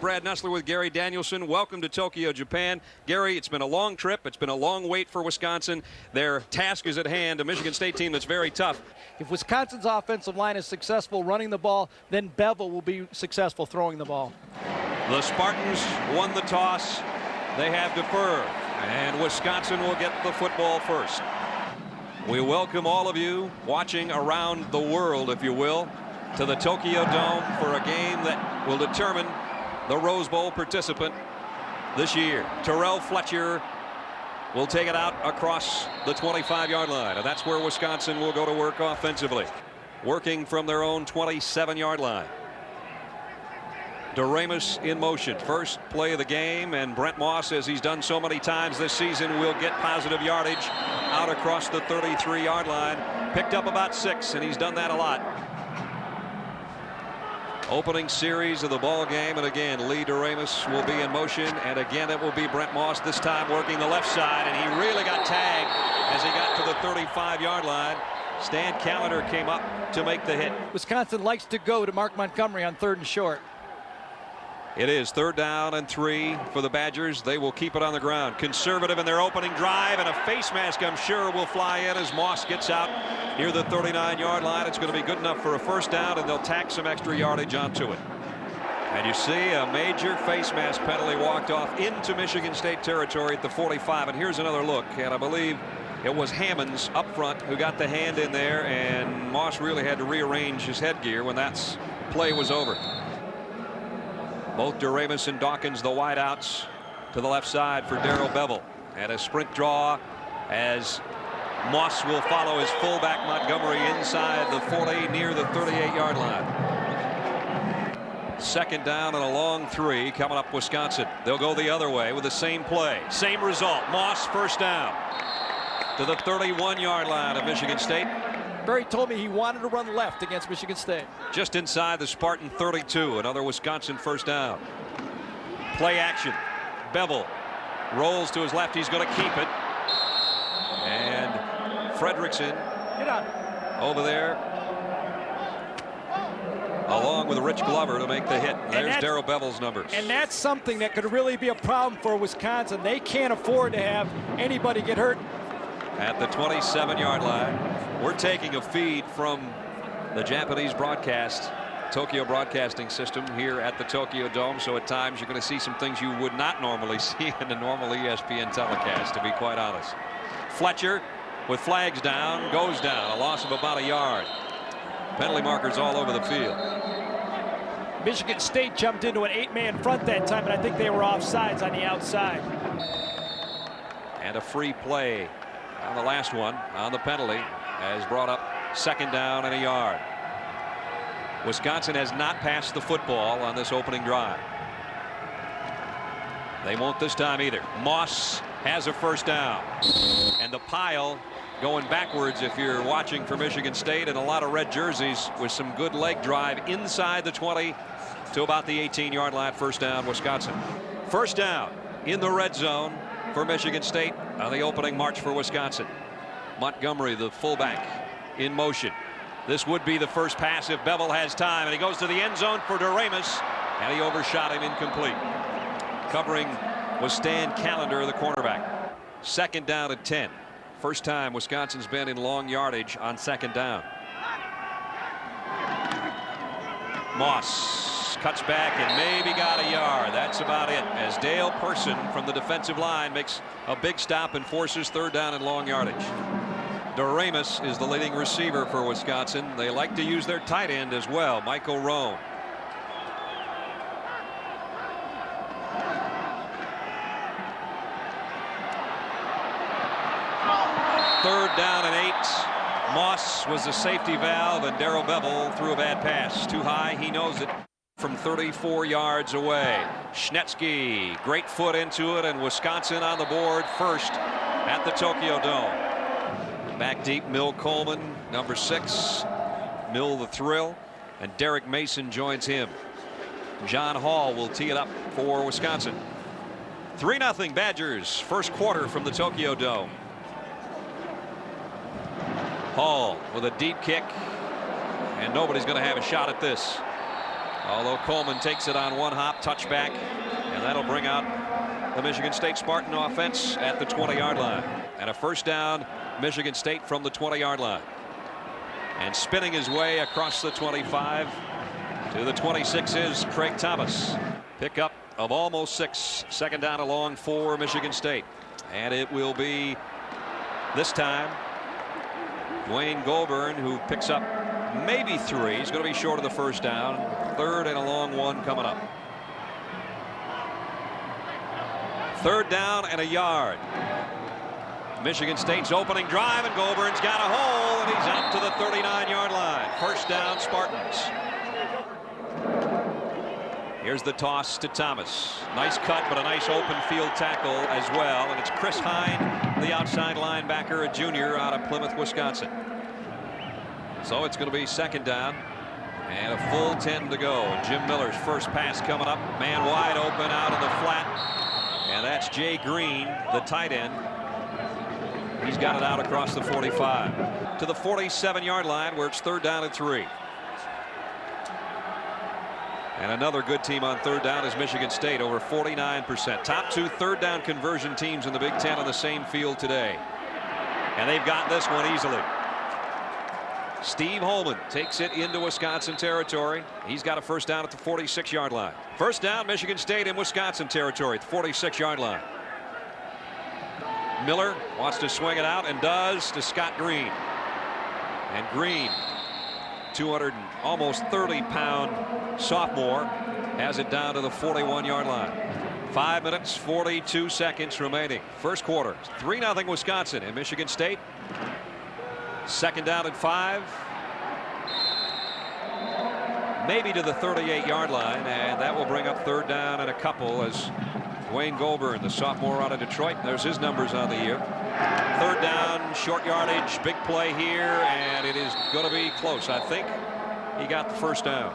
Brad Nussler with Gary Danielson. Welcome to Tokyo, Japan. Gary, it's been a long trip. It's been a long wait for Wisconsin. Their task is at hand, a Michigan State team that's very tough. If Wisconsin's offensive line is successful running the ball, then Bevel will be successful throwing the ball. The Spartans won the toss. They have deferred, and Wisconsin will get the football first. We welcome all of you watching around the world, if you will, to the Tokyo Dome for a game that will determine the Rose Bowl participant this year. Terrell Fletcher will take it out across the 25-yard line, and that's where Wisconsin will go to work offensively, working from their own 27-yard line. Doremus in motion, first play of the game, and Brent Moss, as he's done so many times this season, will get positive yardage out across the 33-yard line. Picked up about 6, and he's done that a lot. Opening series of the ball game, and again Lee Doremus will be in motion, and again it will be Brent Moss, this time working the left side, and he really got tagged as he got to the 35-yard line. Stan Callender came up to make the hit. Wisconsin likes to go to Mark Montgomery on 3rd and short. It is 3rd down and 3 for the Badgers. They will keep it on the ground. Conservative in their opening drive, and a face mask, I'm sure, will fly in as Moss gets out near the 39-yard line. It's going to be good enough for a 1st down, and they'll tack some extra yardage onto it. And you see a major face mask penalty walked off into Michigan State territory at the 45. And here's another look, and I believe it was Hammonds up front who got the hand in there, and Moss really had to rearrange his headgear when that play was over. Both Doremus and Dawkins, the wideouts, to the left side for Darrell Bevel. And a sprint draw as Moss will follow his fullback Montgomery inside the 40 near the 38-yard line. 2nd down and a long 3 coming up Wisconsin. They'll go the other way with the same play. Same result. Moss 1st down to the 31-yard line of Michigan State. Barry told me he wanted to run left against Michigan State. Just inside the Spartan 32. Another Wisconsin 1st down. Play action. Bevel rolls to his left. He's going to keep it. And Fredrickson over there along with Rich Glover to make the hit. There's Darrell Bevel's numbers. And that's something that could really be a problem for Wisconsin. They can't afford to have anybody get hurt. At the 27-yard line. We're taking a feed from the Japanese broadcast, Tokyo Broadcasting System here at the Tokyo Dome. So at times you're going to see some things you would not normally see in a normal ESPN telecast, to be quite honest. Fletcher with flags down, goes down, a loss of about a yard. Penalty markers all over the field. Michigan State jumped into an 8-man front that time, and I think they were offsides on the outside. And a free play on the last one on the penalty has brought up 2nd down and a yard. Wisconsin has not passed the football on this opening drive. They won't this time either. Moss has a 1st down, and the pile going backwards if you're watching for Michigan State, and a lot of red jerseys with some good leg drive inside the 20 to about the 18-yard line. 1st down Wisconsin. 1st down in the red zone for Michigan State on the opening march for Wisconsin. Montgomery, the fullback, in motion. This would be the first pass if Bevel has time, and he goes to the end zone for Doremus, and he overshot him, incomplete. Covering was Stan Callender, the cornerback. 2nd down and 10. First time Wisconsin's been in long yardage on 2nd down. Moss cuts back and maybe got a yard. That's about it, as Dale Person from the defensive line makes a big stop and forces 3rd down and long yardage. Doremus is the leading receiver for Wisconsin. They like to use their tight end as well, Michael Roan. Third down and 8. Moss was the safety valve, and Darrell Bevel threw a bad pass. Too high, he knows it. From 34 yards away. Schnetsky, great foot into it, and Wisconsin on the board first at the Tokyo Dome. Back deep, Mill Coleman, number 6. Mill the Thrill, and Derek Mason joins him. John Hall will tee it up for Wisconsin. 3-0 Badgers, first quarter from the Tokyo Dome. Hall with a deep kick, and nobody's going to have a shot at this. Although Coleman takes it on one hop, touchback, and that'll bring out the Michigan State Spartan offense at the 20-yard line. And a first down, Michigan State from the 20-yard line. And spinning his way across the 25 to the 26 is Craig Thomas. Pickup of almost 6. Second down along for Michigan State. And it will be this time Dwayne Goulburn who picks up maybe 3. He's going to be short of the first down. Third and a long one coming up. Third down and a yard. Michigan State's opening drive, and Goulburn's got a hole, and he's out to the 39-yard line. First down, Spartans. Here's the toss to Thomas. Nice cut, but a nice open field tackle as well. And it's Chris Hine, the outside linebacker, a junior out of Plymouth, Wisconsin. So it's going to be second down and a full 10 to go. And Jim Miller's first pass coming up. Man wide open out of the flat. And that's Jay Green, the tight end. He's got it out across the 45 to the 47-yard line where it's third down and 3. And another good team on third down is Michigan State, over 49%. Top 2 third down conversion teams in the Big Ten on the same field today. And they've got this one easily. Steve Holman takes it into Wisconsin territory. He's got a first down at the 46-yard line. First down, Michigan State in Wisconsin territory at the 46-yard line. Miller wants to swing it out and does to Scott Green. And Green, 200 almost 30-pound sophomore, has it down to the 41-yard line. 5 minutes 42 seconds remaining. First quarter, 3-0 Wisconsin and Michigan State. Second down and 5. Maybe to the 38-yard line, and that will bring up third down and a couple as Dwayne Goulburn, the sophomore out of Detroit, there's his numbers on the year. Third down, short yardage, big play here, and it is going to be close. I think he got the first down.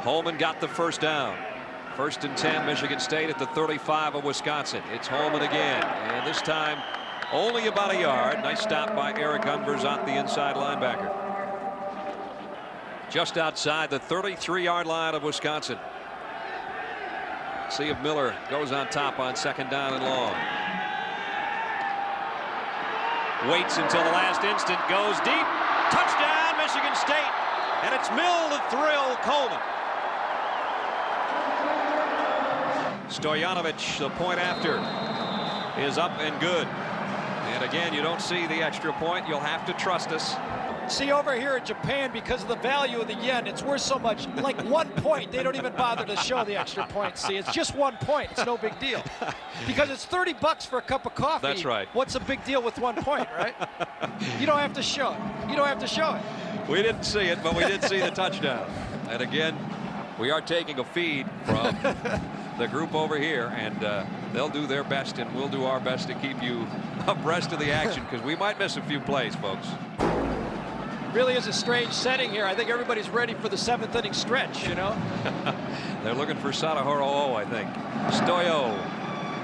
Holman got the first down. First and 10, Michigan State at the 35 of Wisconsin. It's Holman again, and this time only about a yard. Nice stop by Eric Unverzant, the inside linebacker. Just outside the 33-yard line of Wisconsin. See if Miller goes on top on second down and long. Waits until the last instant, goes deep. Touchdown, Michigan State. And it's Mill to thrill Coleman. Stoyanovich, the point after, is up and good. And again, you don't see the extra point. You'll have to trust us. See, over here in Japan, because of the value of the yen, it's worth so much. Like 1 point, they don't even bother to show the extra point. See, it's just 1 point. It's no big deal. Because it's $30 for a cup of coffee. That's right. What's a big deal with 1 point, right? You don't have to show it. You don't have to show it. We didn't see it, but we did see the touchdown. And again, we are taking a feed from the group over here, and they'll do their best, and we'll do our best to keep you abreast of the action, because we might miss a few plays, folks. Really is a strange setting here. I think everybody's ready for the 7th inning stretch, you know. They're looking for Sadahoro, I think. Stoyo,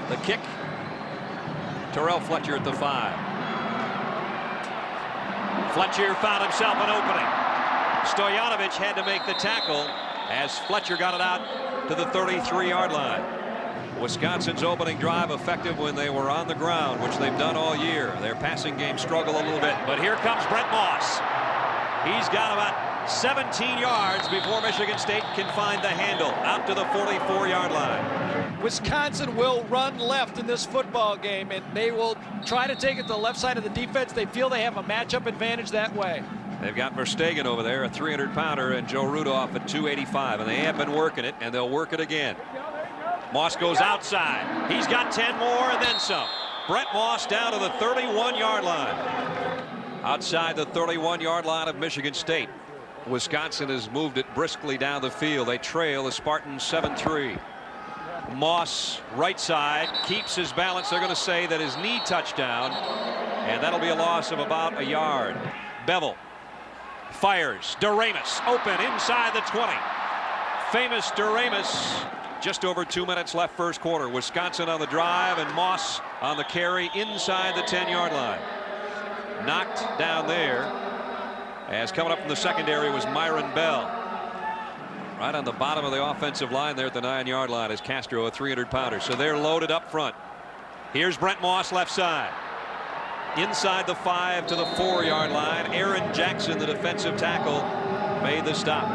the kick. Terrell Fletcher at the 5. Fletcher found himself an opening. Stoyanovich had to make the tackle as Fletcher got it out to the 33-yard line. Wisconsin's opening drive effective when they were on the ground, which they've done all year. Their passing game struggled a little bit, but here comes Brett Moss. He's got about 17 yards before Michigan State can find the handle out to the 44-yard line. Wisconsin will run left in this football game, and they will try to take it to the left side of the defense. They feel they have a matchup advantage that way. They've got Verstegen over there, a 300-pounder, and Joe Rudolph at 285, and they have been working it, and they'll work it again. Moss goes outside. He's got 10 more and then some. Brett Moss down to the 31-yard line. Outside the 31-yard line of Michigan State. Wisconsin has moved it briskly down the field. They trail the Spartans 7-3. Moss right side keeps his balance. They're going to say that his knee touchdown, and that'll be a loss of about a yard. Bevel fires. Doremus open inside the 20. Famous Doremus. Just over 2 minutes left first quarter. Wisconsin on the drive and Moss on the carry inside the 10-yard line. Knocked down there, as coming up from the secondary was Myron Bell. right on the bottom of the offensive line there at the 9-yard line is Castro, a 300-pounder. So they're loaded up front. Here's Brent Moss left side. Inside the 5 to the 4-yard line. Aaron Jackson, the defensive tackle, made the stop.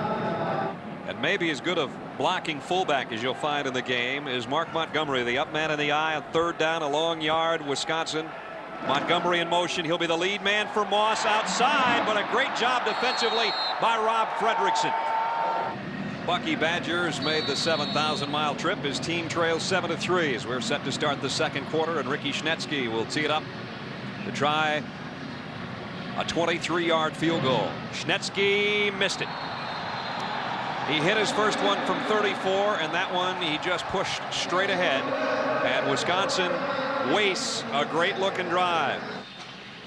And maybe as good of blocking fullback as you'll find in the game is Mark Montgomery, the up man in the eye on 3rd down, a long yard, Wisconsin. Montgomery in motion. He'll be the lead man for Moss outside, but a great job defensively by Rob Fredrickson. Bucky Badgers made the 7,000-mile trip. His team trails 7-3 as we're set to start the second quarter, and Ricky Schnetsky will tee it up to try a 23-yard field goal. Schnetsky missed it. He hit his first one from 34, and that one he just pushed straight ahead, and Wisconsin wastes a great looking drive.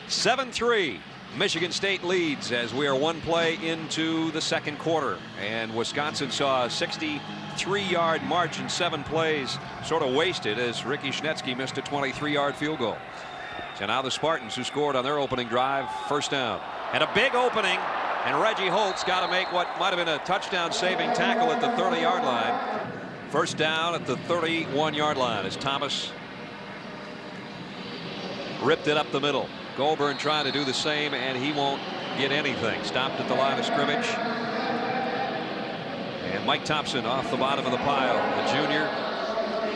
7-3. Michigan State leads as we are one play into the second quarter, and Wisconsin saw a 63-yard march in 7 plays sort of wasted as Ricky Schnetsky missed a 23-yard field goal. So now the Spartans, who scored on their opening drive, first down. And a big opening, and Reggie Holt's got to make what might have been a touchdown saving tackle at the 30-yard line. First down at the 31-yard line as Thomas ripped it up the middle. Goulburn trying to do the same, and he won't get anything. Stopped at the line of scrimmage. And Mike Thompson off the bottom of the pile. The junior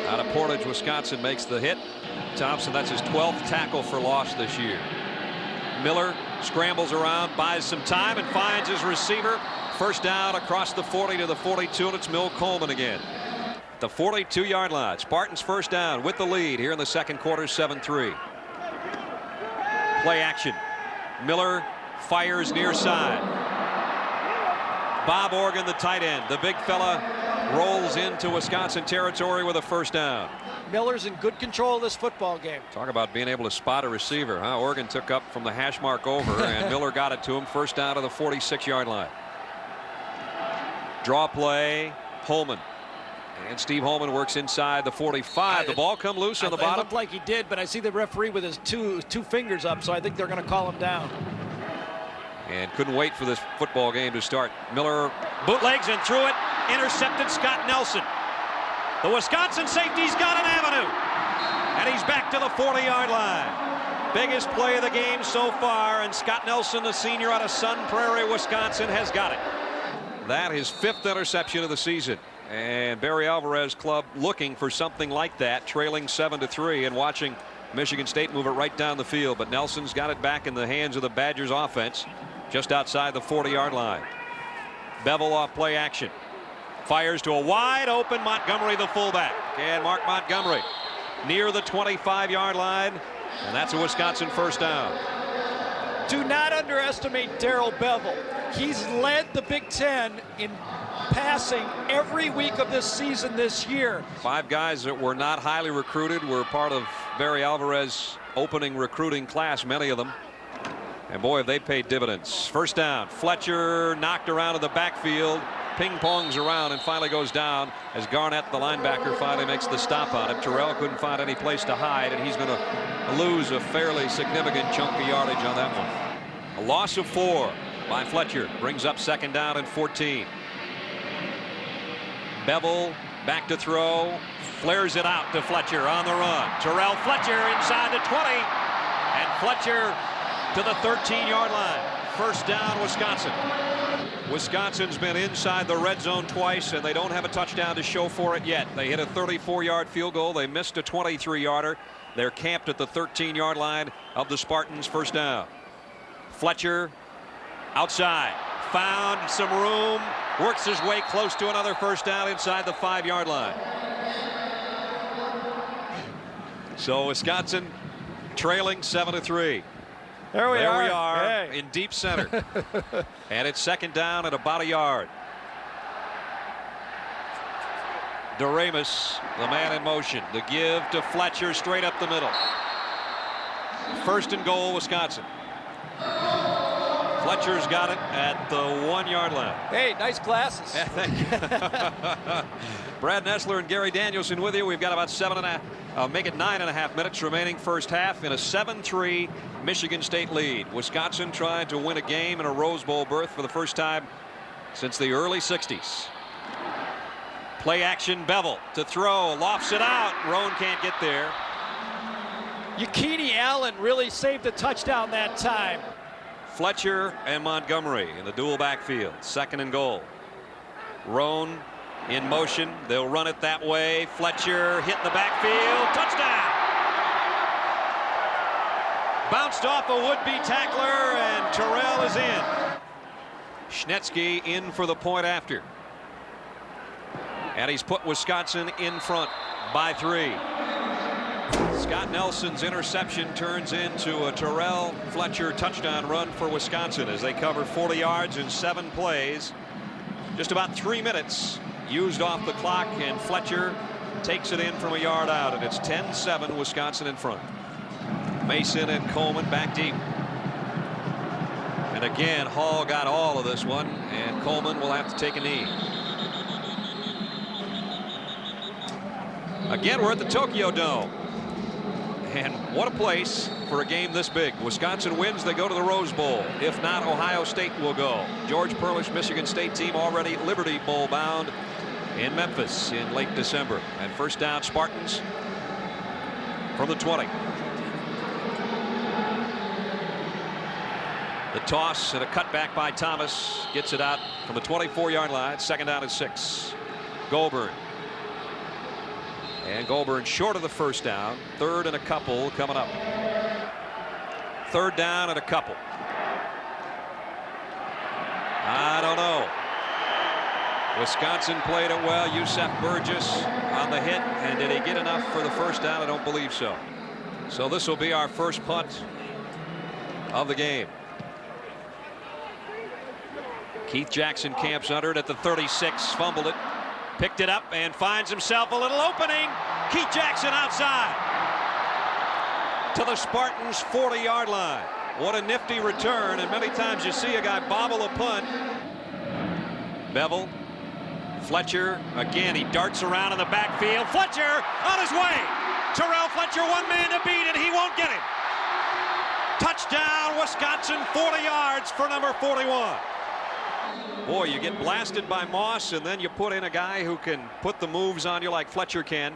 out of Portage, Wisconsin, makes the hit. Thompson, that's his 12th tackle for loss this year. Miller scrambles around, buys some time, and finds his receiver. First down across the 40 to the 42, and it's Mill Coleman again. The 42-yard line. Spartans first down with the lead here in the second quarter, 7-3. Play action. Miller fires near side. Bob Organ, the tight end, the big fella, rolls into Wisconsin territory with a first down. Miller's in good control of this football game. Talk about being able to spot a receiver, huh? Organ took up from the hash mark over, and Miller got it to him. First down to the 46-yard line. Draw play, Holman. And Steve Holman works inside the 45. The ball come loose on the bottom. It looked like he did, but I see the referee with his two fingers up, so I think they're going to call him down. And couldn't wait for this football game to start. Miller bootlegs and threw it. Intercepted Scott Nelson. The Wisconsin safety's got an avenue. And he's back to the 40-yard line. Biggest play of the game so far, and Scott Nelson, the senior out of Sun Prairie, Wisconsin, has got it. That is 5th interception of the season. And Barry Alvarez club looking for something like that, trailing 7-3 and watching Michigan State move it right down the field. But Nelson's got it back in the hands of the Badgers offense just outside the 40-yard line. Bevel off play action. Fires to a wide open Montgomery, the fullback. And Mark Montgomery near the 25-yard line. And that's a Wisconsin first down. Do not underestimate Darrell Bevel. He's led the Big Ten in passing every week of this season this year. 5 guys that were not highly recruited were part of Barry Alvarez's opening recruiting class, many of them. And boy, have they paid dividends. First down. Fletcher knocked around in the backfield. Ping-pongs around and finally goes down as Garnett, the linebacker, finally makes the stop on him. Terrell couldn't find any place to hide, and he's going to lose a fairly significant chunk of yardage on that one. A loss of 4 by Fletcher brings up second down and 14. Bevel back to throw, flares it out to Fletcher on the run. Terrell Fletcher inside the 20, and Fletcher to the 13-yard line. First down, Wisconsin. Wisconsin's been inside the red zone twice, and they don't have a touchdown to show for it yet. They hit a 34-yard field goal. They missed a 23-yarder. They're camped at the 13-yard line of the Spartans. First down. Fletcher outside. Found some room. Works his way close to another first down inside the 5-yard line. So Wisconsin trailing 7-3. There we are hey. In deep center. And it's second down at about a yard. Doremus, the man in motion. The give to Fletcher straight up the middle. First and goal, Wisconsin. Fletcher's got it at the 1-yard line. Hey, nice glasses. Yeah, thank you. Brad Nessler and Gary Danielson with you. We've got about 9.5 minutes remaining first half in a 7-3 Michigan State lead. Wisconsin trying to win a game in a Rose Bowl berth for the first time since the early 60s. Play action, Bevel to throw, lofts it out. Roan can't get there. Yakini Allen really saved the touchdown that time. Fletcher and Montgomery in the dual backfield. 2nd and goal. Roan in motion. They'll run it that way. Fletcher hit the backfield. Touchdown. Bounced off a would-be tackler, and Terrell is in. Schnetsky in for the point after. And he's put Wisconsin in front by 3. Scott Nelson's interception turns into a Terrell Fletcher touchdown run for Wisconsin as they cover 40 yards in 7 plays. Just about 3 minutes used off the clock, and Fletcher takes it in from a yard out, and it's 10-7 Wisconsin in front. Mason and Coleman back deep. And again, Hall got all of this one, and Coleman will have to take a knee. Again, we're at the Tokyo Dome. And what a place for a game this big. Wisconsin wins, they go to the Rose Bowl. If not, Ohio State will go. George Perlish Michigan State team already Liberty Bowl bound in Memphis in late December. And first down, Spartans from the 20. The toss and a cutback by Thomas gets it out from the 24-yard line. 2nd down and 6. Goulburn. And Goulburn short of the first down. 3rd and a couple coming up. 3rd down and a couple. I don't know. Wisconsin played it well. Yusef Burgess on the hit. And did he get enough for the first down? I don't believe so. So this will be our first punt of the game. Keith Jackson camps under it at the 36. Fumbled it. Picked it up and finds himself a little opening. Keith Jackson outside to the Spartans 40-yard line. What a nifty return, and many times you see a guy bobble a punt. Bevel, Fletcher again, he darts around in the backfield. Fletcher on his way. Terrell Fletcher, one man to beat, and he won't get him. Touchdown Wisconsin, 40 yards for number 41. Boy, you get blasted by Moss, and then you put in a guy who can put the moves on you like Fletcher can,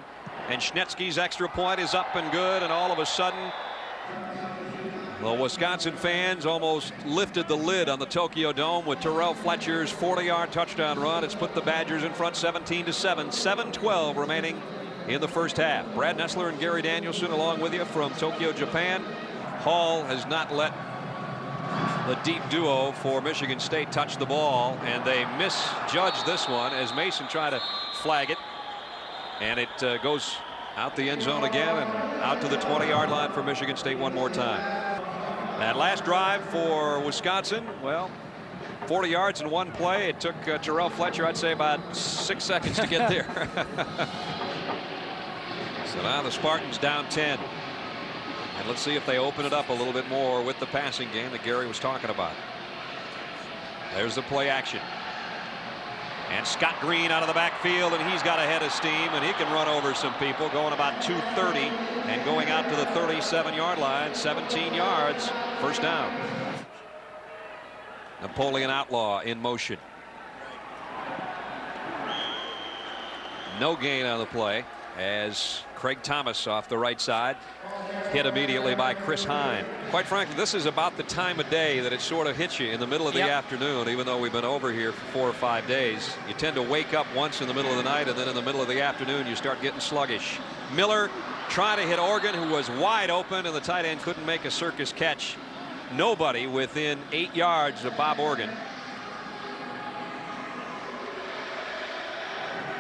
and Schnetsky's extra point is up and good, and all of a sudden the Wisconsin fans almost lifted the lid on the Tokyo Dome with Terrell Fletcher's 40-yard touchdown run. It's put the Badgers in front 17-7. 7:12 remaining in the first half. Brad Nessler and Gary Danielson along with you from Tokyo, Japan. Hall has not let the deep duo for Michigan State touch the ball, and they misjudged this one as Mason tried to flag it, and it goes out the end zone again and out to the 20-yard line for Michigan State one more time. That last drive for Wisconsin, well, 40 yards in one play. It took Terrell Fletcher, I'd say, about 6 seconds to get there. So now the Spartans down 10. And let's see if they open it up a little bit more with the passing game that Gary was talking about. There's the play action. And Scott Green out of the backfield, and he's got a head of steam, and he can run over some people, going about 230 and going out to the 37-yard line. 17 yards, first down. Napoleon Outlaw in motion. No gain on the play as Craig Thomas off the right side, hit immediately by Chris Hine. Quite frankly, this is about the time of day that it sort of hits you in the middle of the afternoon. Even though we've been over here for 4 or 5 days, you tend to wake up once in the middle of the night, and then in the middle of the afternoon you start getting sluggish. Miller trying to hit Organ, who was wide open, and the tight end couldn't make a circus catch. Nobody within 8 yards of Bob Organ.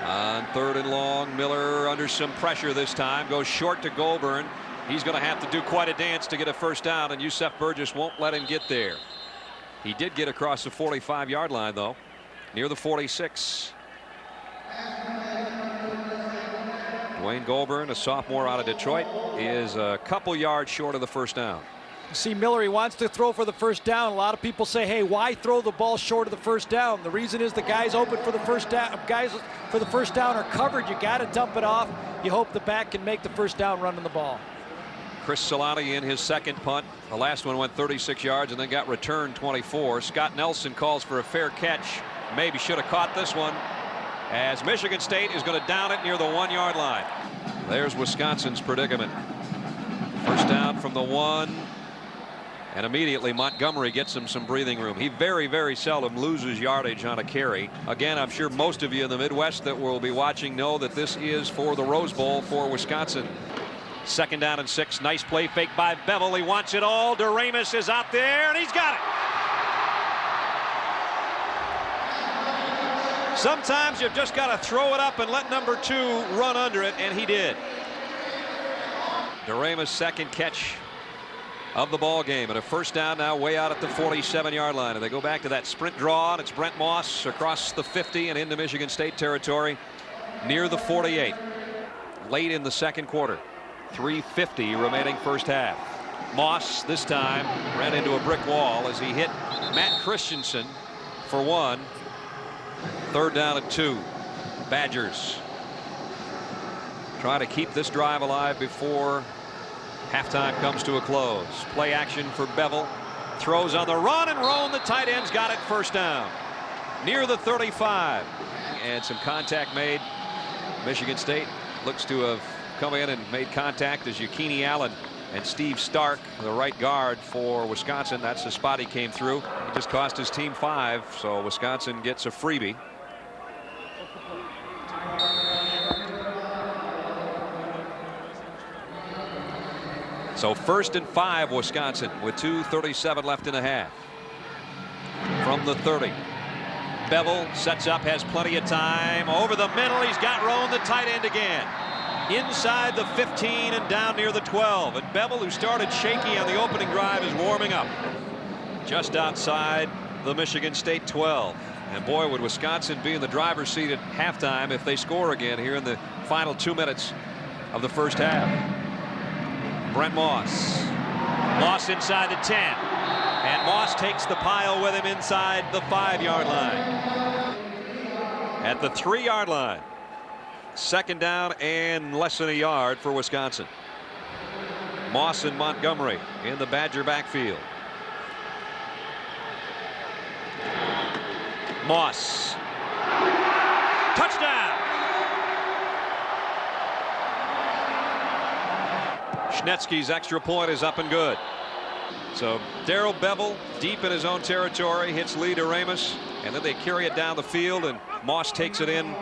On 3rd and long, Miller under some pressure this time, goes short to Goulburn. He's going to have to do quite a dance to get a first down, and Yusef Burgess won't let him get there. He did get across the 45-yard line, though, near the 46. Dwayne Goulburn, a sophomore out of Detroit, is a couple yards short of the first down. See, Miller, he wants to throw for the first down. A lot of people say, hey, why throw the ball short of the first down? The reason is the guys open for the first down. Guys for the first down are covered. You got to dump it off. You hope the back can make the first down running the ball. Chris Solani in his second punt. The last one went 36 yards and then got returned 24. Scott Nelson calls for a fair catch. Maybe should have caught this one. as Michigan State is going to down it near the 1-yard line. There's Wisconsin's predicament. First down from the 1. And immediately Montgomery gets him some breathing room. He very, very seldom loses yardage on a carry. Again, I'm sure most of you in the Midwest that will be watching know that this is for the Rose Bowl for Wisconsin. Second down and 6. Nice play fake by Bevel. He wants it all. DeRamus is out there, and he's got it. Sometimes you've just got to throw it up and let number 2 run under it, and he did. DeRamus' second catch of the ball game, and a first down now way out at the 47-yard line. And they go back to that sprint draw, and it's Brent Moss across the 50 and into Michigan State territory near the 48. Late in the second quarter. 3:50 remaining first half. Moss this time ran into a brick wall as he hit Matt Christensen for 1. Third down and 2. Badgers try to keep this drive alive before halftime comes to a close. Play action for Bevel. Throws on the run, and Roan, the tight end's got it. First down near the 35. And some contact made. Michigan State looks to have come in and made contact as Yakini Allen and Steve Stark, the right guard for Wisconsin. That's the spot he came through. He just cost his team 5, so Wisconsin gets a freebie. So first and 5 Wisconsin with 2:37 left in the half. From the 30. Bevel sets up, has plenty of time. Over the middle, he's got Roan, the tight end again. Inside the 15 and down near the 12. And Bevel, who started shaky on the opening drive, is warming up just outside the Michigan State 12. And boy, would Wisconsin be in the driver's seat at halftime if they score again here in the final 2 minutes of the first half. Brent Moss. Moss inside the 10. And Moss takes the pile with him inside the 5-yard line. At the 3-yard line. Second down and less than a yard for Wisconsin. Moss and Montgomery in the Badger backfield. Moss. Touchdown. Schnetsky's extra point is up and good. So Darrell Bevel deep in his own territory hits Lee DeRamus, and then they carry it down the field, and Moss takes it in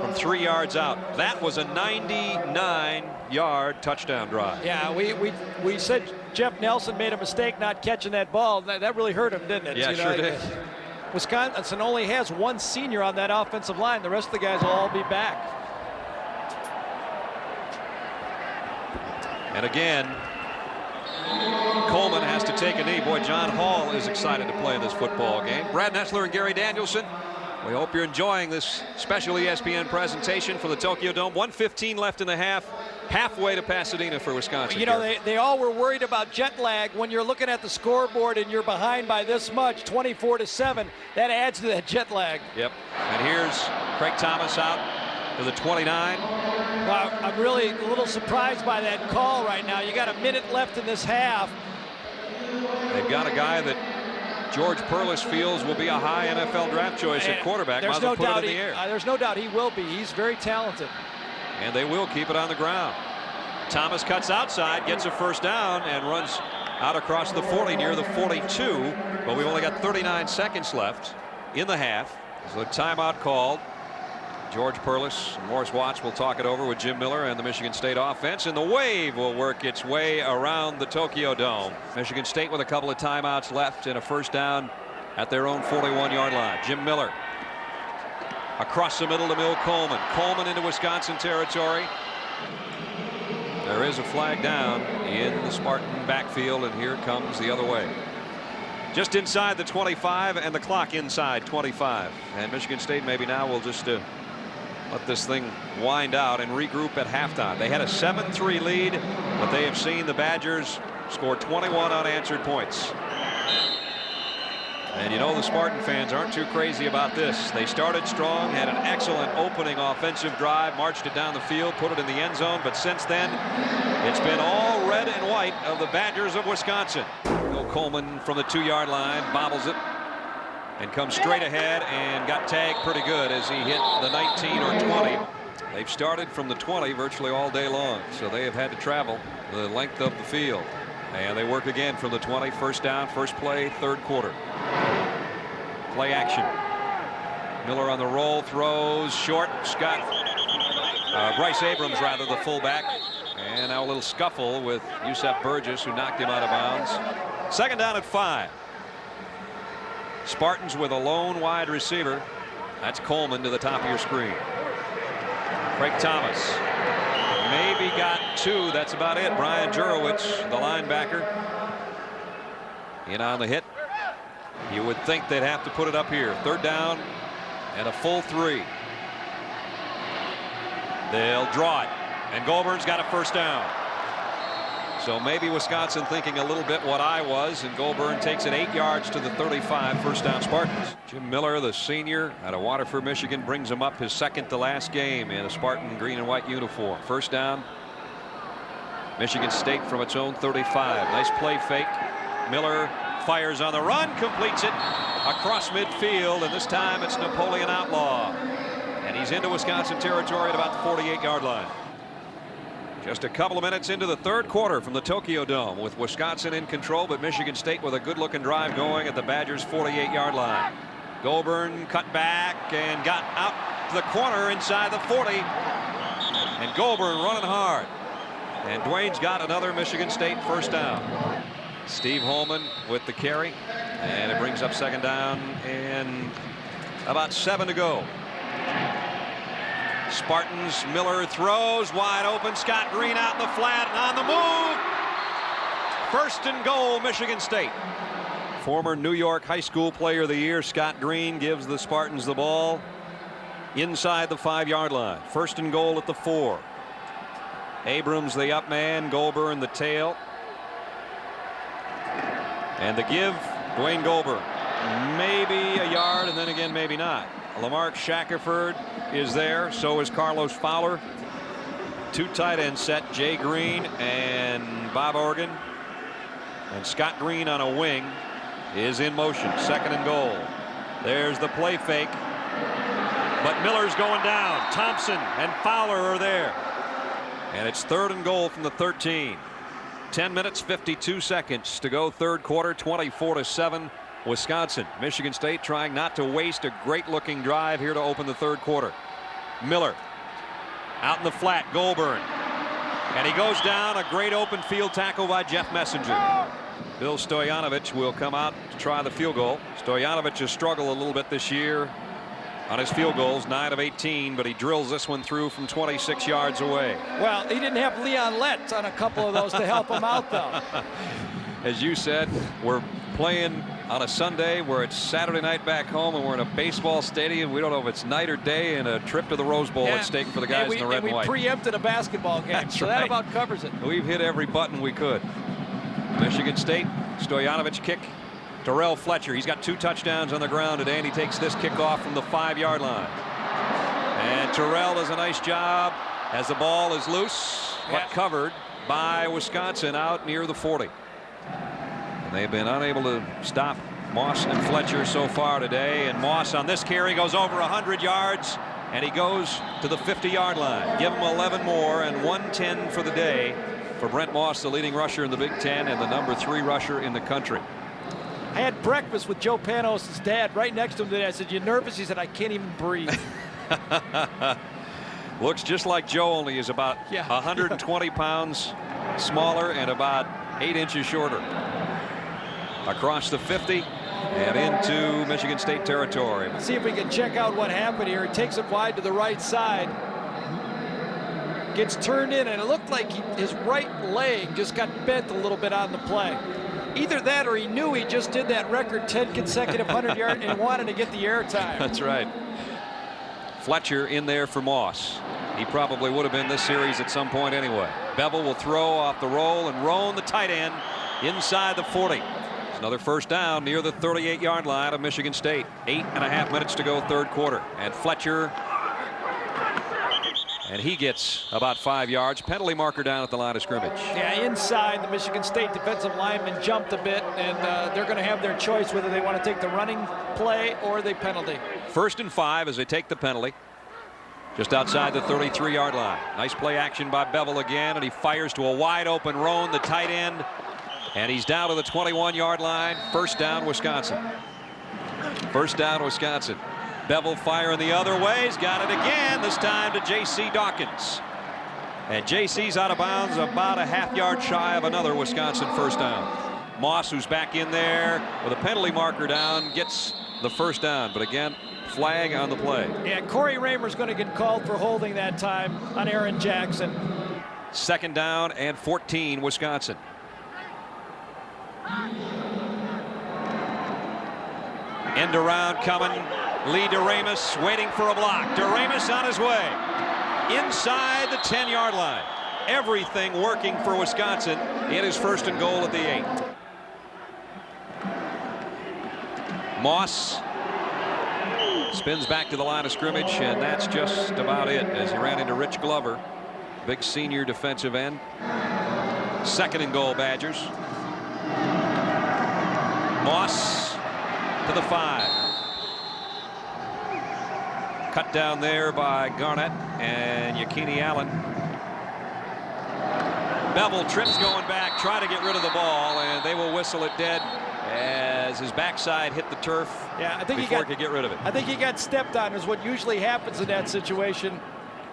from 3 yards out. That was a 99-yard touchdown drive. Yeah, we said Jeff Nelson made a mistake not catching that ball. That really hurt him, didn't it? Yeah, sure did. Wisconsin only has 1 senior on that offensive line. The rest of the guys will all be back. And again, Coleman has to take a knee. Boy, John Hall is excited to play in this football game. Brad Nessler and Gary Danielson, we hope you're enjoying this special ESPN presentation for the Tokyo Dome. 1:15 left in the half. Halfway to Pasadena for Wisconsin. You know, they all were worried about jet lag. When you're looking at the scoreboard and you're behind by this much, 24-7, that adds to that jet lag. Yep. And here's Craig Thomas out to the 29. Well, I'm really a little surprised by that call right now. You got a minute left in this half. They've got a guy that George Perlis feels will be a high NFL draft choice at quarterback. There's no doubt there's no doubt he will be. He's very talented. And they will keep it on the ground. Thomas cuts outside, gets a first down, and runs out across the 40 near the 42. But we've only got 39 seconds left in the half. So a timeout called. George Perlis and Morris Watts will talk it over with Jim Miller and the Michigan State offense, and the wave will work its way around the Tokyo Dome. Michigan State with a couple of timeouts left and a first down at their own 41-yard line. Jim Miller across the middle to Mill Coleman. Coleman into Wisconsin territory. There is a flag down in the Spartan backfield, and here it comes the other way. Just inside the 25, and the clock inside 25. And Michigan State maybe now will just let this thing wind out and regroup at halftime. They had a 7-3 lead, but they have seen the Badgers score 21 unanswered points. And you know the Spartan fans aren't too crazy about this. They started strong, had an excellent opening offensive drive, marched it down the field, put it in the end zone, but since then it's been all red and white of the Badgers of Wisconsin. Bill Coleman from the 2-yard line bobbles it. and comes straight ahead and got tagged pretty good as he hit the 19 or 20. They've started from the 20 virtually all day long, so they have had to travel the length of the field. And they work again from the 20. First down, first play, third quarter. Play action. Miller on the roll, throws short. Bryce Abrams, rather, the fullback. And now a little scuffle with Yusef Burgess, who knocked him out of bounds. Second down at 5. Spartans with a lone wide receiver. That's Coleman to the top of your screen. Craig Thomas maybe got 2. That's about it. Brian Jurowicz, the linebacker, in on the hit. You would think they'd have to put it up here. Third down and a full 3. They'll draw it, and Goulburn's got a first down. So maybe Wisconsin thinking a little bit what I was, and Goulburn takes it 8 yards to the 35. First down, Spartans. Jim Miller, the senior out of Waterford, Michigan, brings him up his second to last game in a Spartan green and white uniform. First down, Michigan State from its own 35. Nice play fake. Miller fires on the run, completes it across midfield, and this time it's Napoleon Outlaw. And he's into Wisconsin territory at about the 48-yard line. Just a couple of minutes into the third quarter from the Tokyo Dome, with Wisconsin in control, but Michigan State with a good-looking drive going at the Badgers' 48-yard line. Goulburn cut back and got out to the corner inside the 40. And Goulburn running hard. And Dwayne's got another Michigan State first down. Steve Holman with the carry. And it brings up second down and about 7 to go. Spartans, Miller throws wide open. Scott Green out in the flat and on the move. First and goal, Michigan State. Former New York High School Player of the Year Scott Green gives the Spartans the ball inside the 5-yard line. First and goal at the 4. Abrams the up man, Goulburn the tail. And the give, Dwayne Goulburn. Maybe a yard, and then again maybe not. Lamarck Shackelford is there. So is Carlos Fowler. 2 tight end set, Jay Green and Bob Organ. And Scott Green on a wing is in motion. Second and goal. There's the play fake. But Miller's going down. Thompson and Fowler are there. And it's third and goal from the 13. 10 minutes, 52 seconds to go. Third quarter, 24-7. Wisconsin. Michigan State trying not to waste a great-looking drive here to open the third quarter. Miller out in the flat. Goulburn. And he goes down. A great open field tackle by Jeff Messenger. Bill Stoyanovich will come out to try the field goal. Stoyanovich has struggled a little bit this year on his field goals, 9 of 18, but he drills this one through from 26 yards away. Well, he didn't have Leon Letts on a couple of those to help him out, though. As you said, we're playing on a Sunday where it's Saturday night back home, and we're in a baseball stadium. We don't know if it's night or day, and a trip to the Rose Bowl at stake for the guys in the red and white. We preempted a basketball game. That's so right. That about covers it. We've hit every button we could. Michigan State, Stoyanovich kick. Terrell Fletcher, he's got 2 touchdowns on the ground today, and he takes this kickoff from the 5-yard line. And Terrell does a nice job as the ball is loose, but covered by Wisconsin out near the 40. And they've been unable to stop Moss and Fletcher so far today. And Moss on this carry goes over 100 yards, and he goes to the 50-yard line. Give him 11 more, and 110 for the day for Brent Moss, the leading rusher in the Big Ten and the number 3 rusher in the country. I had breakfast with Joe Panos' dad right next to him today. I said, "You nervous?" He said, "I can't even breathe." Looks just like Joe, only he's about 120 pounds smaller and about 8 inches shorter. Across the 50 and into Michigan State territory. See if we can check out what happened here. He takes it wide to the right side. Gets turned in, and it looked like his right leg just got bent a little bit on the play. Either that or he knew he just did that record 10 consecutive 100-yard and wanted to get the airtime. That's right. Fletcher in there for Moss. He probably would have been this series at some point anyway. Bevel will throw off the roll, and Roan, the tight end, inside the 40. It's another first down near the 38-yard line of Michigan State. 8.5 minutes to go, third quarter. And Fletcher And he gets about 5 yards. Penalty marker down at the line of scrimmage. Yeah, inside, the Michigan State defensive lineman jumped a bit, and they're going to have their choice whether they want to take the running play or the penalty. 1st and 5 as they take the penalty. Just outside the 33-yard line. Nice play action by Bevel again, and he fires to a wide open Roan, the tight end. And he's down to the 21-yard line. 1st down, Wisconsin. 1st down, Wisconsin. Bevel firing the other way. He's got it again, this time to J.C. Dawkins. And J.C.'s out of bounds about a half-yard shy of another Wisconsin 1st down. Moss, who's back in there with a penalty marker down, gets the 1st down. But again, flag on the play. Yeah, Corey Raymer's going to get called for holding that time on Aaron Jackson. 2nd down and 14, Wisconsin. End around coming. Lee DeRamus waiting for a block. DeRamus on his way. Inside the 10-yard line. Everything working for Wisconsin. It is 1st and goal at the 8. Moss spins back to the line of scrimmage, and that's just about it as he ran into Rich Glover, big senior defensive end. 2nd and goal, Badgers. Moss to the 5. Cut down there by Garnett and Yakini Allen. Bevel trips going back, try to get rid of the ball, and they will whistle it dead as his backside hit the turf. Yeah, I think before he could get rid of it. I think he got stepped on, is what usually happens in that situation.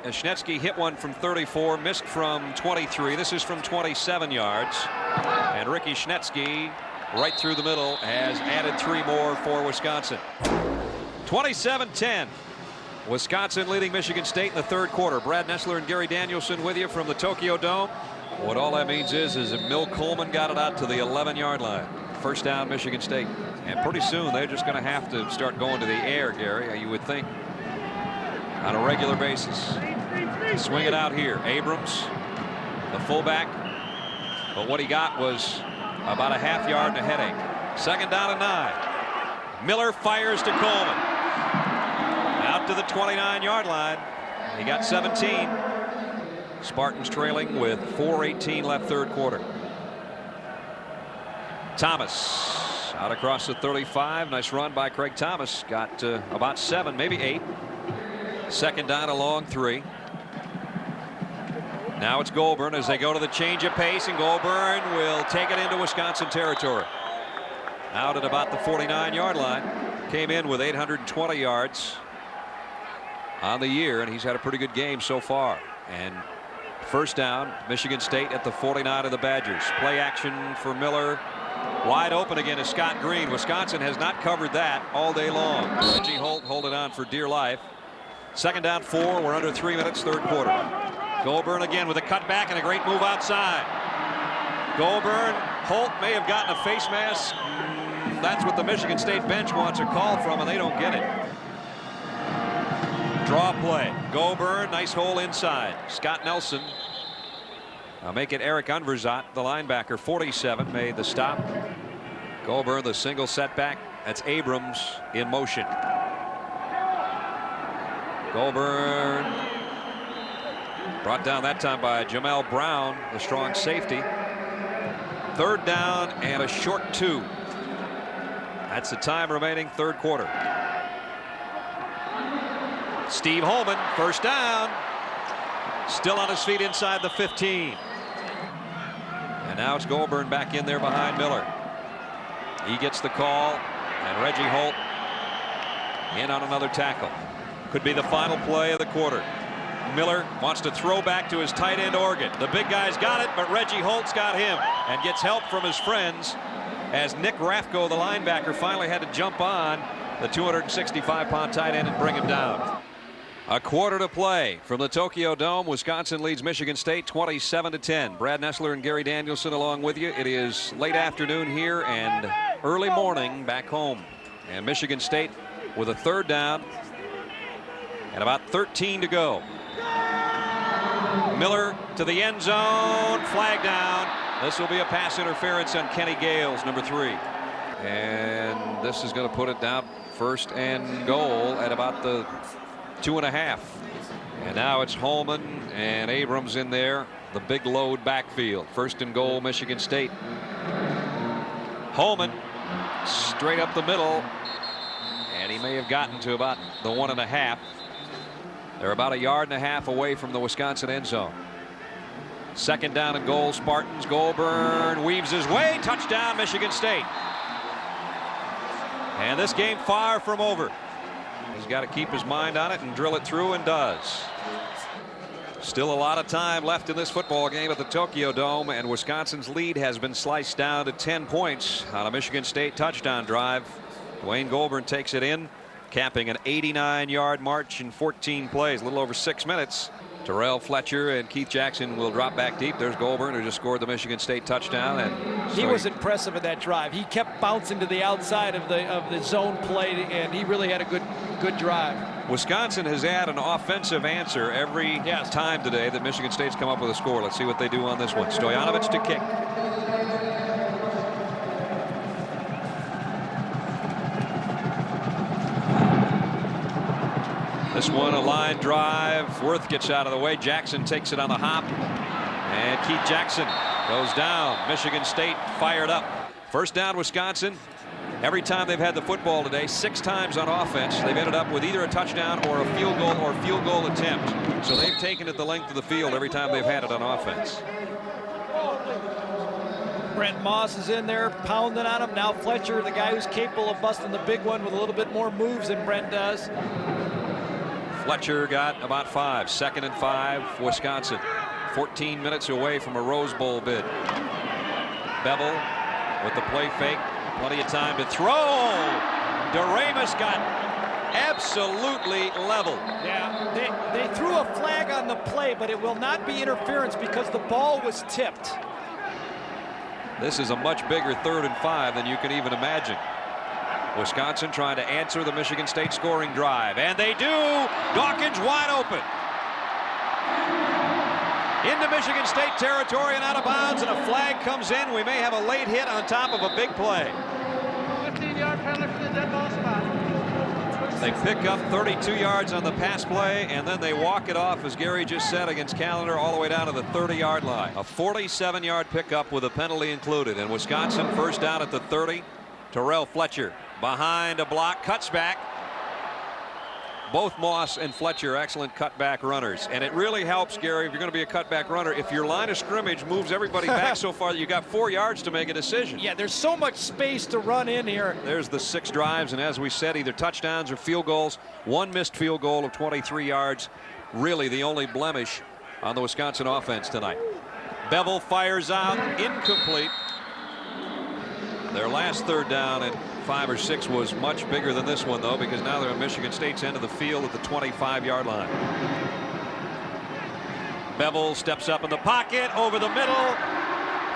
As Schnetsky hit one from 34, missed from 23. This is from 27 yards. And Ricky Schnetsky, right through the middle, has added 3 more for Wisconsin. 27-10. Wisconsin leading Michigan State in the 3rd quarter. Brad Nessler and Gary Danielson with you from the Tokyo Dome. What all that means is that Mill Coleman got it out to the 11-yard line. 1st down, Michigan State. And pretty soon they're just going to have to start going to the air, Gary, you would think, on a regular basis. Swing it out here. Abrams, the fullback. But what he got was about a half-yard and a headache. 2nd down and 9. Miller fires to Coleman. Out to the 29-yard line. He got 17. Spartans trailing with 4:18 left, 3rd quarter. Thomas out across the 35. Nice run by Craig Thomas. Got about 7, maybe 8. 2nd down, a long 3. Now it's Goulburn as they go to the change of pace, and Goulburn will take it into Wisconsin territory. Out at about the 49-yard line. Came in with 820 yards on the year, and he's had a pretty good game so far. And 1st down, Michigan State at the 49 of the Badgers. Play action for Miller. Wide open again is Scott Green. Wisconsin has not covered that all day long. Reggie Holt holding on for dear life. 2nd down, 4. We're under 3 minutes, 3rd quarter. Goulburn again with a cutback and a great move outside. Goulburn, Holt may have gotten a face mask. That's what the Michigan State bench wants a call from, and they don't get it. Draw play. Goulburn, nice hole inside. Scott Nelson. Make it Eric Unverzat, the linebacker, 47, made the stop. Goulburn, the single setback. That's Abrams in motion. Goulburn brought down that time by Jamel Brown, the strong safety. 3rd down and a short 2. That's the time remaining, 3rd quarter. Steve Holman, 1st down. Still on his feet inside the 15. And now it's Goulburn back in there behind Miller. He gets the call, and Reggie Holt in on another tackle. Could be the final play of the quarter. Miller wants to throw back to his tight end Organ. The big guy's got it, but Reggie Holt's got him and gets help from his friends as Nick Rafko, the linebacker, finally had to jump on the 265-pound tight end and bring him down. A quarter to play from the Tokyo Dome. Wisconsin leads Michigan State 27-10. Brad Nessler and Gary Danielson along with you. It is late afternoon here and early morning back home. And Michigan State with a 3rd down and about 13 to go. Miller to the end zone. Flag down. This will be a pass interference on Kenny Gales, number 3. And this is going to put it down 1st and goal at about the 2.5. And now it's Holman and Abrams in there. The big load backfield. First and goal, Michigan State. Holman straight up the middle. And he may have gotten to about the 1.5. They're about 1.5 yards away from the Wisconsin end zone. Second down and goal, Spartans. Goulburn weaves his way. Touchdown, Michigan State. And this game far from over. He's got to keep his mind on it and drill it through, and does. Still a lot of time left in this football game at the Tokyo Dome, and Wisconsin's lead has been sliced down to 10 points on a Michigan State touchdown drive. Dwayne Goulburn takes it in, capping an 89-yard march in 14 plays, a little over 6 minutes. Terrell Fletcher and Keith Jackson will drop back deep. There's Goulburn, who just scored the Michigan State touchdown. And he was impressive in that drive. He kept bouncing to the outside of the zone play, and he really had a good drive. Wisconsin has had an offensive answer every time today that Michigan State's come up with a score. Let's see what they do on this one. Stoyanovich to kick. This one a line drive. Worth gets out of the way. Jackson takes it on the hop. And Keith Jackson goes down. Michigan State fired up. First down, Wisconsin. Every time they've had the football today, 6 times on offense, they've ended up with either a touchdown or a field goal attempt. So they've taken it the length of the field every time they've had it on offense. Brent Moss is in there pounding on him. Now Fletcher, the guy who's capable of busting the big one with a little bit more moves than Brent does. Fletcher got about 5. 2nd and 5, Wisconsin. 14 minutes away from a Rose Bowl bid. Bevel with the play fake. Plenty of time to throw. DeRamus got absolutely leveled. Yeah, they threw a flag on the play, but it will not be interference because the ball was tipped. This is a much bigger 3rd and 5 than you can even imagine. Wisconsin trying to answer the Michigan State scoring drive, and they do. Dawkins wide open. Into Michigan State territory and out of bounds, and a flag comes in. We may have a late hit on top of a big play. 15-yard penalty for the dead ball spot. They pick up 32 yards on the pass play, and then they walk it off, as Gary just said, against Callender all the way down to the 30-yard line. A 47-yard pickup with a penalty included. And Wisconsin first down at the 30. Terrell Fletcher behind a block, cuts back. Both Moss and Fletcher excellent cutback runners, and it really helps, Gary, if you're going to be a cutback runner, if your line of scrimmage moves everybody back so far that you got 4 yards to make a decision. Yeah, there's so much space to run in here. There's the 6 drives, and as we said, either touchdowns or field goals. One missed field goal of 23 yards, really the only blemish on the Wisconsin offense tonight. Bevel fires out, incomplete. Their last 3rd down and 5 or 6 was much bigger than this one, though, because now they're at Michigan State's end of the field at the 25-yard line. Bevel steps up in the pocket, over the middle.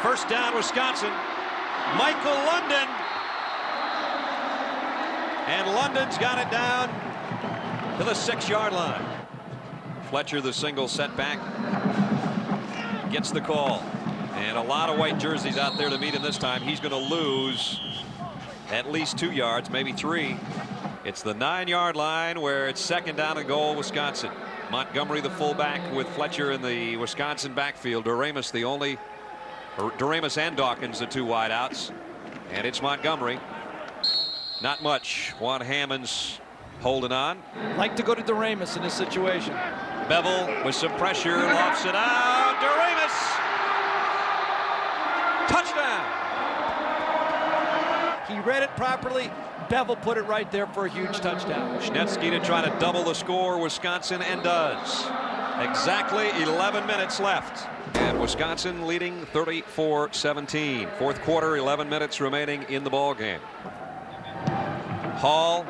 First down, Wisconsin. Michael London. And London's got it down to the 6-yard line. Fletcher, the single setback, gets the call. And a lot of white jerseys out there to meet him this time. He's going to lose at least 2 yards, maybe 3. It's the 9-yard line where it's 2nd down and goal, Wisconsin. Montgomery, the fullback, with Fletcher in the Wisconsin backfield. DeRamus and Dawkins, the 2 wideouts. And it's Montgomery. Not much. Juan Hammonds holding on. Like to go to DeRamus in this situation. Bevel with some pressure, lofts it out. DeRamus! Touchdown! He read it properly. Bevel put it right there for a huge touchdown. Schnetsky to try to double the score. Wisconsin, and does. Exactly 11 minutes left. And Wisconsin leading 34-17. Fourth quarter, 11 minutes remaining in the ball game. Hall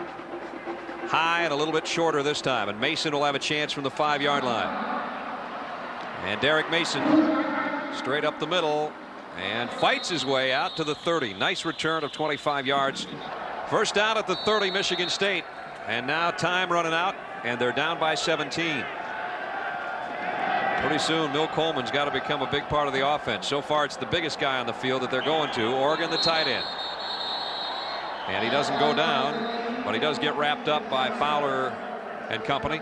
high and a little bit shorter this time, and Mason will have a chance from the 5-yard line. And Derek Mason straight up the middle and fights his way out to the 30. Nice return of 25 yards. First down at the 30, Michigan State. And now time running out, and they're down by 17. Pretty soon, Mill Coleman's got to become a big part of the offense. So far, it's the biggest guy on the field that they're going to. Oregon, the tight end. And he doesn't go down, but he does get wrapped up by Fowler and company.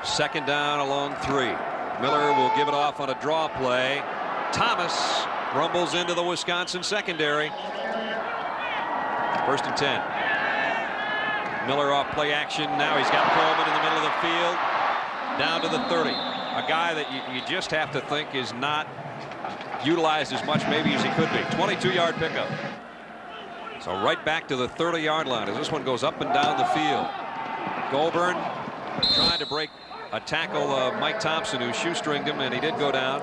Second down along 3. Miller will give it off on a draw play. Thomas rumbles into the Wisconsin secondary. 1st and 10. Miller off play action. Now he's got Coleman in the middle of the field. Down to the 30. A guy that you just have to think is not utilized as much maybe as he could be. 22-yard pickup. So right back to the 30-yard line as this one goes up and down the field. Goulburn trying to break a tackle Mike Thompson, who shoestringed him, and he did go down.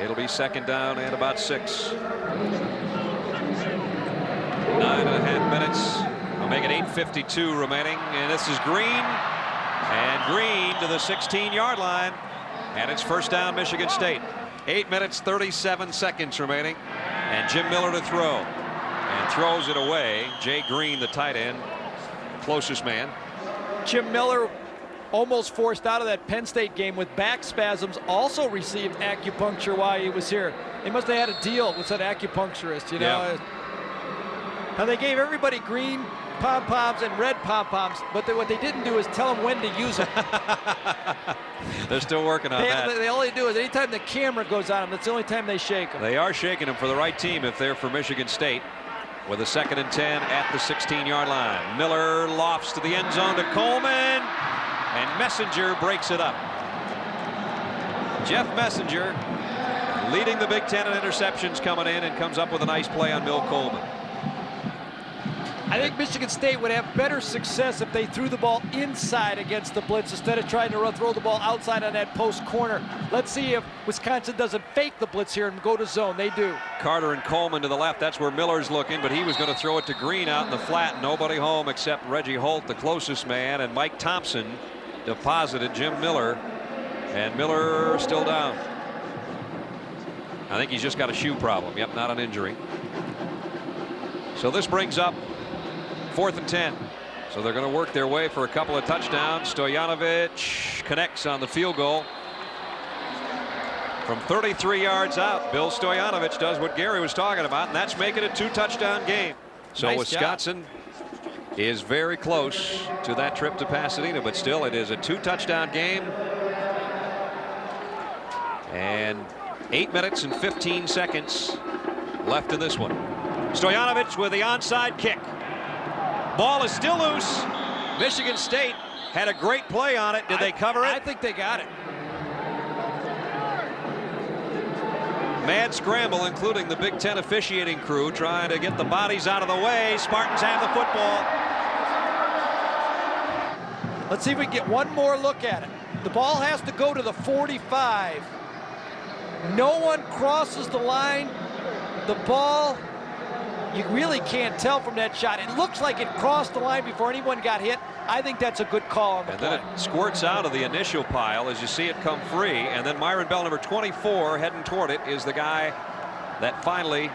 It'll be second down and about 6. 9.5 minutes. I'll make it 8:52 remaining, and this is Green, and Green to the 16-yard line, and it's first down Michigan State. 8 minutes 37 seconds remaining, and Jim Miller to throw, and throws it away. Jay Green, the tight end, closest man. Jim Miller almost forced out of that Penn State game with back spasms, also received acupuncture while he was here. They must have had a deal with that acupuncturist, you know. Yeah. Now they gave everybody green pom-poms and red pom-poms, but what they didn't do is tell them when to use them. They're still working on that. They all they do is anytime the camera goes on them, that's the only time they shake them. They are shaking them for the right team if they're for Michigan State. With a 2nd and 10 at the 16-yard line. Miller lofts to the end zone to Coleman, and Messenger breaks it up. Jeff Messenger leading the Big Ten in interceptions coming in, and comes up with a nice play on Mill Coleman. I think Michigan State would have better success if they threw the ball inside against the blitz instead of trying to throw the ball outside on that post corner. Let's see if Wisconsin doesn't fake the blitz here and go to zone. They do. Carter and Coleman to the left. That's where Miller's looking, but he was going to throw it to Green out in the flat. Nobody home except Reggie Holt, the closest man, and Mike Thompson deposited Jim Miller, and Miller still down. I think he's just got a shoe problem. Yep, not an injury. So this brings up 4th and 10. So they're going to work their way for a couple of touchdowns. Stoyanovich connects on the field goal from 33 yards out. Bill Stoyanovich does what Gary was talking about, and that's making it a 2-touchdown game. So nice Wisconsin is very close to that trip to Pasadena, but still it is a 2-touchdown game. And 8 minutes and 15 seconds left in this one. Stoyanovich with the onside kick. Ball is still loose. Michigan State had a great play on it. Did they cover it? I think they got it. Mad scramble, including the Big Ten officiating crew, trying to get the bodies out of the way. Spartans have the football. Let's see if we can get one more look at it. The ball has to go to the 45. No one crosses the line. The ball, you really can't tell from that shot. It looks like it crossed the line before anyone got hit. I think that's a good call on the play. Then it squirts out of the initial pile as you see it come free, and then Myron Bell, number 24, heading toward it, is the guy that finally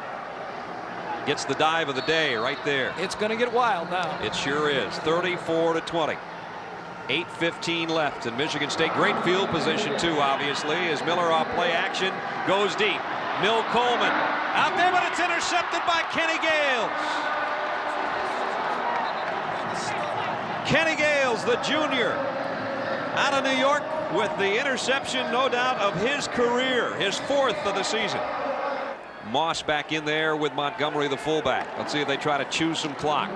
gets the dive of the day right there. It's going to get wild now. It sure is. 34-20. 8:15 left, and Michigan State great field position too, obviously, as Miller off play action goes deep. Mill Coleman out there, but it's intercepted by Kenny Gales. Kenny Gales, the junior, out of New York with the interception, no doubt, of his career, his 4th of the season. Moss back in there with Montgomery, the fullback. Let's see if they try to chew some clock.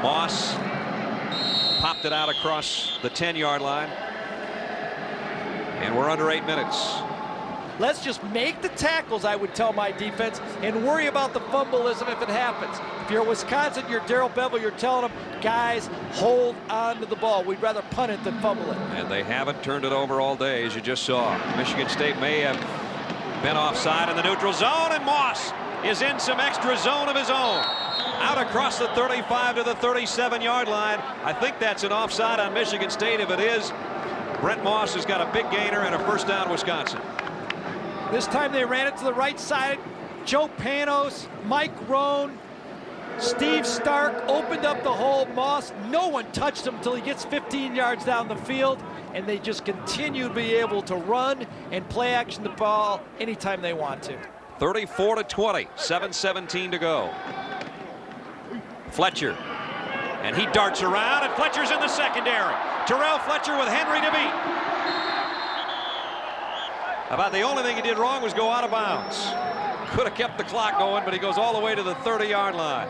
Moss popped it out across the 10-yard line, and we're under 8 minutes. Let's just make the tackles, I would tell my defense, and worry about the fumbleism if it happens. If you're Wisconsin, you're Darrell Bevell, you're telling them, guys, hold on to the ball. We'd rather punt it than fumble it. And they haven't turned it over all day, as you just saw. Michigan State may have been offside in the neutral zone, and Moss is in some extra zone of his own. Out across the 35 to the 37-yard line. I think that's an offside on Michigan State. If it is, Brent Moss has got a big gainer and a first down, Wisconsin. This time they ran it to the right side. Joe Panos, Mike Rohn, Steve Stark opened up the hole. Moss, no one touched him until he gets 15 yards down the field, and they just continue to be able to run and play action the ball anytime they want to. 34-20, 7:17 to go. Fletcher, and he darts around, and Fletcher's in the secondary. Terrell Fletcher with Henry to beat. About the only thing he did wrong was go out of bounds. Could have kept the clock going, but he goes all the way to the 30-yard line.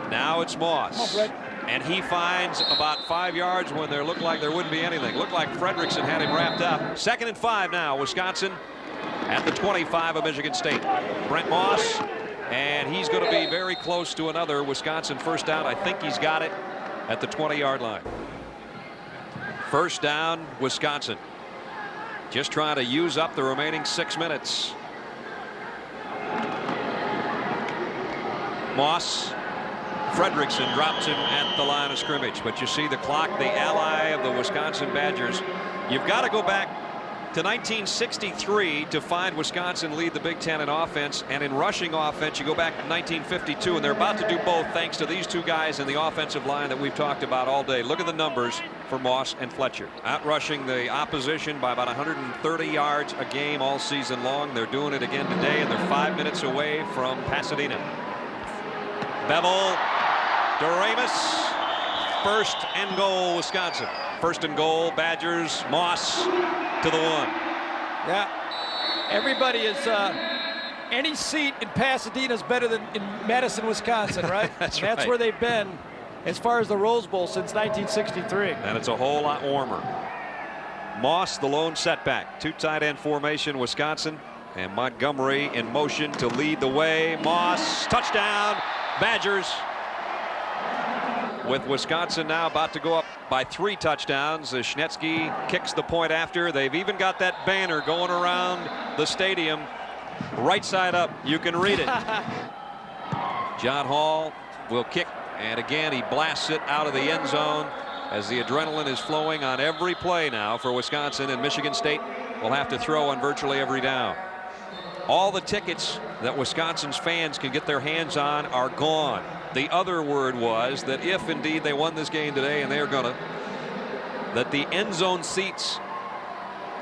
Now it's Moss. Come on, Brett. And he finds about 5 yards when there looked like there wouldn't be anything. Looked like Fredrickson had him wrapped up. 2nd and 5 now. Wisconsin at the 25 of Michigan State. Brent Moss, and he's going to be very close to another Wisconsin first down. I think he's got it at the 20-yard line. First down, Wisconsin. Just trying to use up the remaining 6 minutes. Moss. Fredrickson drops him at the line of scrimmage, but you see the clock, the ally of the Wisconsin Badgers. You've got to go back to 1963 to find Wisconsin lead the Big Ten in offense, and in rushing offense you go back to 1952, and they're about to do both thanks to these two guys in the offensive line that we've talked about all day. Look at the numbers for Moss and Fletcher, out rushing the opposition by about 130 yards a game all season long. They're doing it again today, and they're 5 minutes away from Pasadena. Bevel, Doremus, 1st and goal, Wisconsin. 1st and goal, Badgers. Moss to the 1. Yeah, everybody is. Any seat in Pasadena is better than in Madison, Wisconsin, right? That's That's right. where they've been as far as the Rose Bowl since 1963. And it's a whole lot warmer. Moss, the lone setback. 2 tight end formation, Wisconsin, and Montgomery in motion to lead the way. Moss, touchdown, Badgers. With Wisconsin now about to go up by 3 touchdowns as Schnetsky kicks the point after. They've even got that banner going around the stadium right side up. You can read it. John Hall will kick, and again he blasts it out of the end zone as the adrenaline is flowing on every play now for Wisconsin, and Michigan State will have to throw on virtually every down. All the tickets that Wisconsin's fans can get their hands on are gone. The other word was that if indeed they won this game today, and they're gonna, that the end zone seats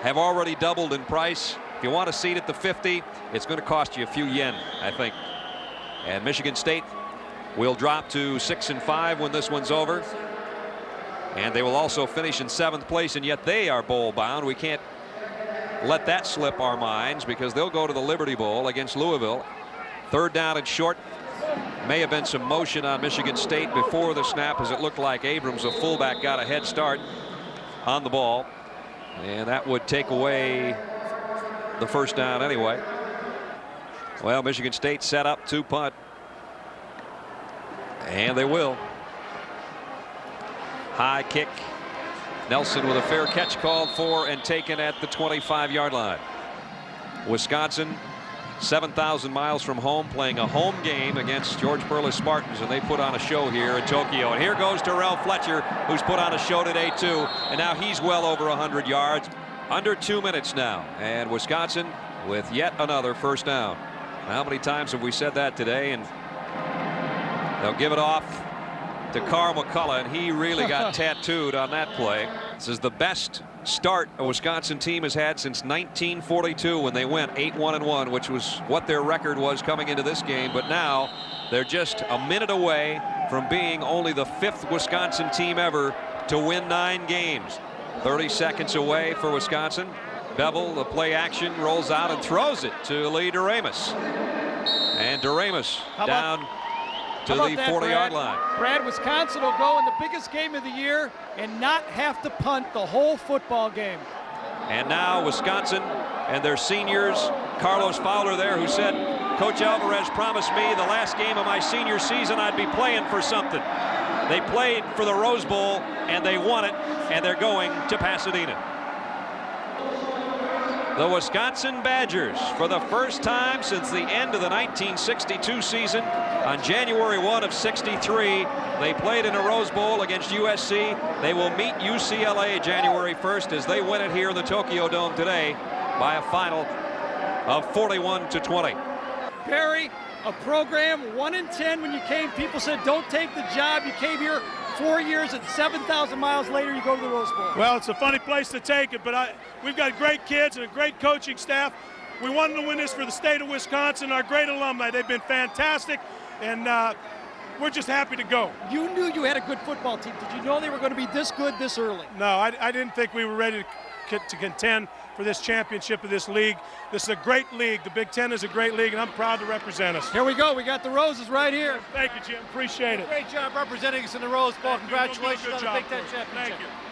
have already doubled in price. If you want a seat at the 50, it's going to cost you a few yen, I think. And Michigan State will drop to 6 and 5 when this one's over. And they will also finish in 7th place, and yet they are bowl bound. We can't let that slip our minds because they'll go to the Liberty Bowl against Louisville. 3rd down and short. May have been some motion on Michigan State before the snap, as it looked like Abrams, a fullback, got a head start on the ball, and that would take away the first down anyway. Well, Michigan State set up to punt, and they will. High kick. Nelson with a fair catch called for and taken at the 25-yard line. Wisconsin, 7,000 miles from home, playing a home game against George Perlis Spartans, and they put on a show here in Tokyo. And here goes Terrell Fletcher, who's put on a show today too, and now he's well over 100 yards. Under 2 minutes now, and Wisconsin with yet another first down. How many times have we said that today? And they'll give it off to Carl McCullough, and he really got tattooed on that play. This is the best start a Wisconsin team has had since 1942, when they went 8-1-1, which was what their record was coming into this game. But now they're just a minute away from being only the 5th Wisconsin team ever to win 9 games. 30 seconds away for Wisconsin. Bevel, the play action, rolls out and throws it to Lee Doremus. And Doremus down to the 40-yard line. Brad, Wisconsin will go in the biggest game of the year and not have to punt the whole football game. And now Wisconsin and their seniors, Carlos Fowler there, who said, Coach Alvarez promised me the last game of my senior season I'd be playing for something. They played for the Rose Bowl and they won it, and they're going to Pasadena. The Wisconsin Badgers, for the first time since the end of the 1962 season, on January 1 of '63, they played in a Rose Bowl against USC. They will meet UCLA January 1st as they win it here in the Tokyo Dome today by a final of 41-20. Perry, a program 1-10 when you came. People said don't take the job. You came here 4 years and 7,000 miles later you go to the Rose Bowl. Well, it's a funny place to take it, but we've got great kids and a great coaching staff. We wanted to win this for the state of Wisconsin, our great alumni. They've been fantastic, and we're just happy to go. You knew you had a good football team. Did you know they were going to be this good this early? No, I didn't think we were ready to contend for this championship of this league. This is a great league. The Big Ten is a great league, and I'm proud to represent us. Here we go. We got the Roses right here. Thank you, Jim. Appreciate it. Great job representing us in the Rose Bowl. Congratulations Good on the job, Big Ten Coach. championship. Thank you.